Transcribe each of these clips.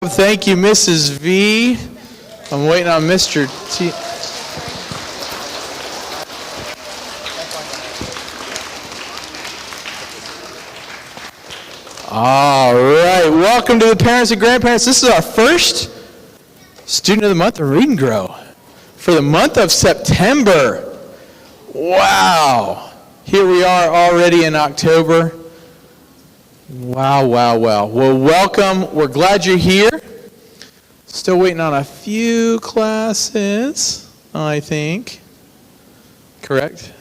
Thank you, Mrs. V. I'm waiting on Mr. T. All right, welcome to the parents and grandparents. This is our first Student of the Month of Read and Grow for the month of September. Wow. Here we are already in October. Wow. Well, welcome. We're glad you're here. Still waiting on a few classes, I think. Correct?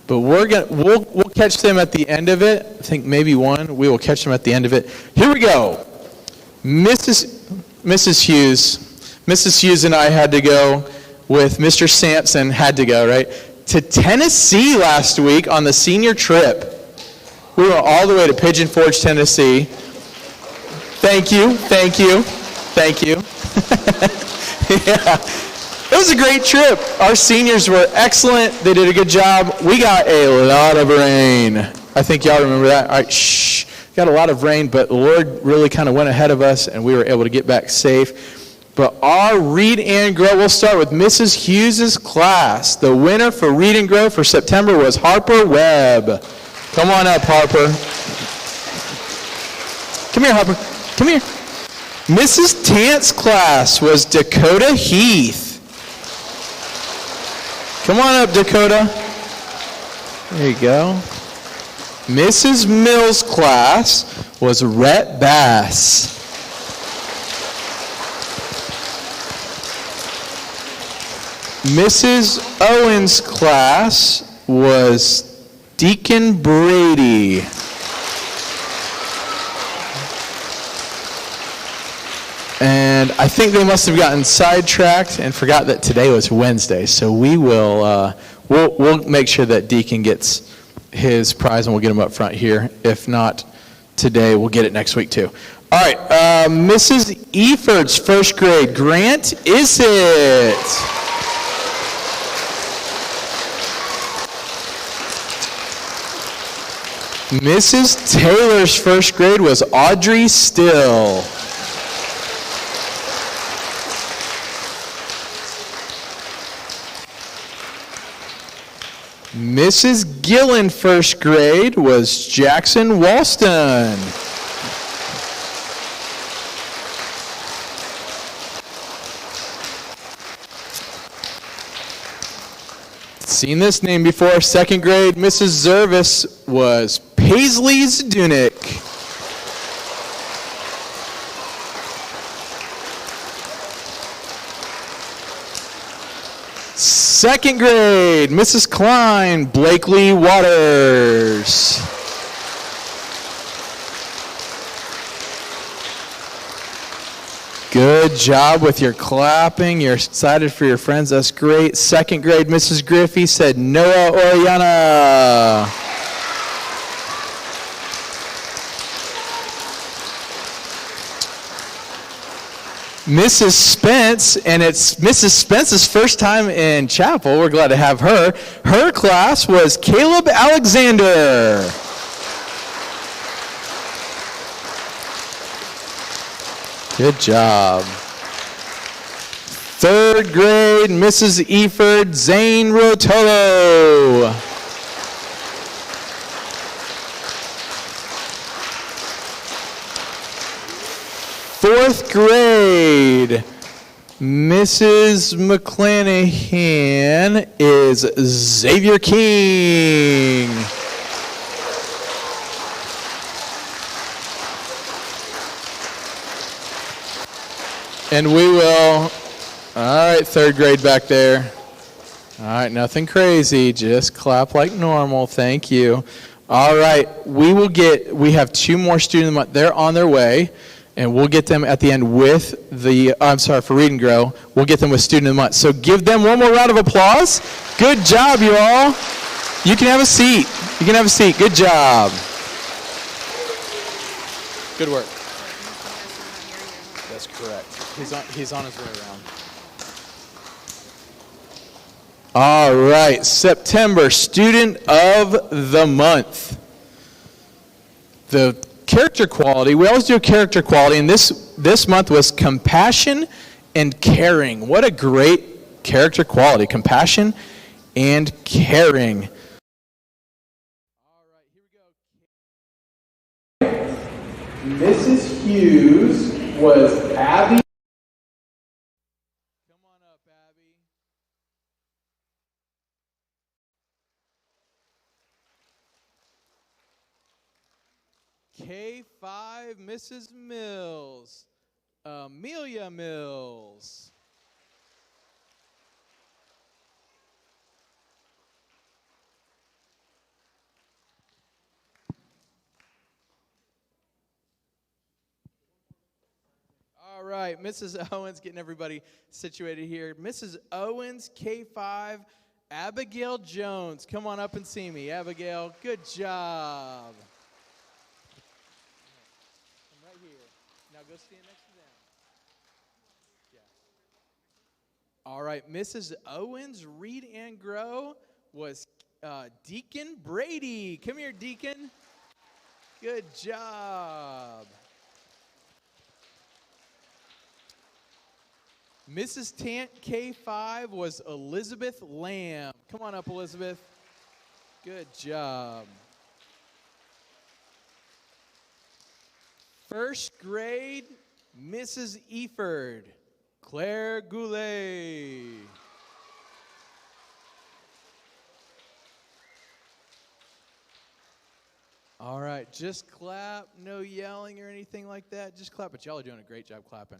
But we'll catch them at the end of it. I think maybe one. We will catch them at the end of it. Here we go. Mrs. Hughes and I had to go with Mr. Sampson, right? To Tennessee last week on the senior trip. We went all the way to Pigeon Forge, Tennessee. Thank you. Yeah. It was a great trip. Our seniors were excellent. They did a good job. We got a lot of rain. I think y'all remember that. All right, got a lot of rain, but the Lord really kind of went ahead of us, and we were able to get back safe. But our Read and Grow, we'll start with Mrs. Hughes' class. The winner for Read and Grow for September was Harper Webb. Come on up, Harper. Come here, Harper. Come here. Mrs. Tant's class was Dakota Heath. Come on up, Dakota. There you go. Mrs. Mills' class was Rhett Bass. Mrs. Owens' class was Deacon Brady. And I think they must have gotten sidetracked and forgot that today was Wednesday. So we will we'll make sure that Deacon gets his prize and we'll get him up front here. If not today, we'll get it next week too. All right, Mrs. Eford's first grade, Grant Isett. Mrs. Taylor's first grade was Audrey Still. Mrs. Gillen first grade was Jackson Walston. Seen this name before. Second grade, Mrs. Zervis was Paisley Zdunick. Second grade, Mrs. Klein, Blakely Waters. Good job with your clapping. You're excited for your friends. That's great. Second grade, Mrs. Griffey said Noah Oriana. Mrs. Spence, and it's Mrs. Spence's first time in chapel. We're glad to have her. Her class was Caleb Alexander. Good job. Third grade, Mrs. Eford, Zane Rotolo. Fourth grade, Mrs. McClanahan is Xavier King. And we will, all right, third grade back there. All right, nothing crazy, just clap like normal, thank you. All right, we have two more students, they're on their way. And we'll get them at the end with for Read and Grow. We'll get them with Student of the Month. So give them one more round of applause. Good job, you all. You can have a seat. Good job. Good work. That's correct. He's on his way around. All right, September, Student of the Month. The character quality. We always do a character quality, and this month was compassion and caring. What a great character quality, compassion and caring. All right, here we go. Mrs. Hughes was Abby. Come on up, Abby. K5, Mrs. Mills. Amelia Mills. All right, Mrs. Owens, getting everybody situated here. Mrs. Owens, K5, Abigail Jones. Come on up and see me. Abigail, good job. I'm right here. Now go stand next to them. Yeah. All right, Mrs. Owens, Read and Grow was Deacon Brady. Come here, Deacon. Good job. Mrs. Tant K5 was Elizabeth Lamb. Come on up, Elizabeth. Good job. First grade, Mrs. Eford, Claire Goulet. All right, just clap. No yelling or anything like that. Just clap, but y'all are doing a great job clapping.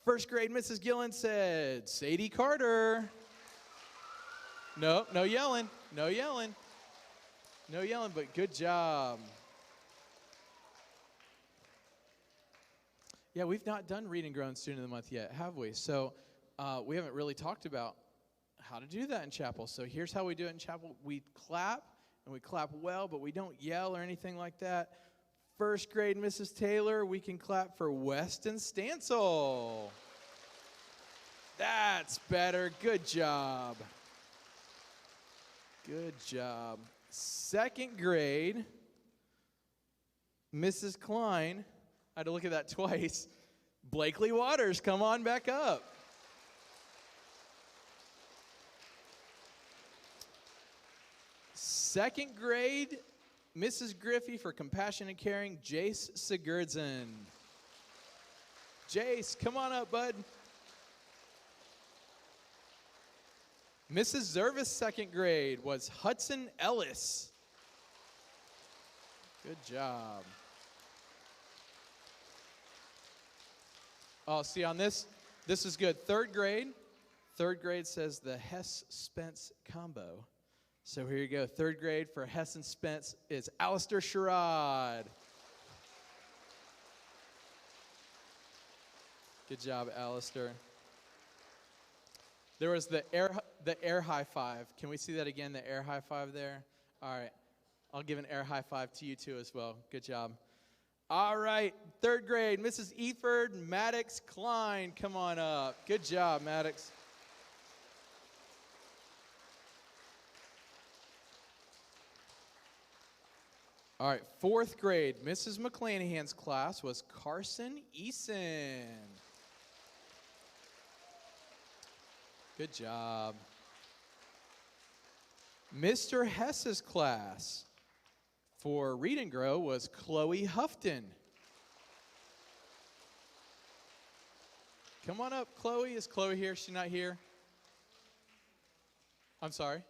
First grade, Mrs. Gillen said, Sadie Carter. No yelling. No yelling. No yelling, but good job. Yeah, we've not done Read and Grow in Student of the Month yet, have we? So we haven't really talked about how to do that in chapel. So here's how we do it in chapel. We clap, and we clap well, but we don't yell or anything like that. First grade, Mrs. Taylor, we can clap for Weston Stansel. That's better. Good job. Good job. Second grade, Mrs. Klein, I had to look at that twice. Blakely Waters, come on back up. Second grade, Mrs. Griffey for Compassion and Caring, Jace Sigurdsson. Jace, come on up, bud. Mrs. Zervis, second grade, was Hudson Ellis. Good job. Oh, see on this is good. Third grade says the Hess-Spence combo. So here you go. Third grade for Hess and Spence is Alistair Sherrod. Good job, Alistair. There was the air high five. Can we see that again, the air high five there? All right. I'll give an air high five to you too as well. Good job. All right. Third grade, Mrs. Eford, Maddox Klein. Come on up. Good job, Maddox. All right, fourth grade, Mrs. McClanahan's class was Carson Eason. Good job. Mr. Hess's class for Read and Grow was Chloe Houghton. Come on up, Chloe. Is Chloe here? She's not here? I'm sorry?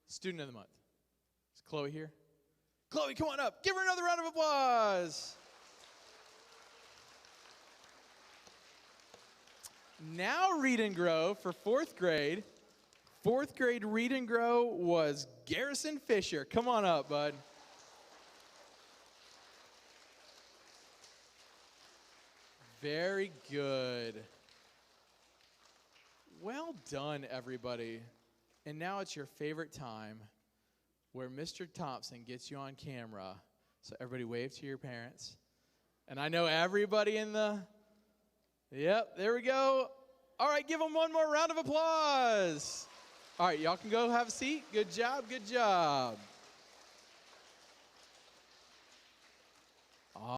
Student of the month. Is Chloe here? Chloe, come on up. Give her another round of applause. Now Read and Grow for fourth grade. Fourth grade Read and Grow was Garrison Fisher. Come on up, bud. Very good. Well done, everybody. And now it's your favorite time, where Mr. Thompson gets you on camera. So everybody wave to your parents. And I know everybody in the, yep, there we go. All right, give them one more round of applause. All right, y'all can go have a seat. Good job, good job.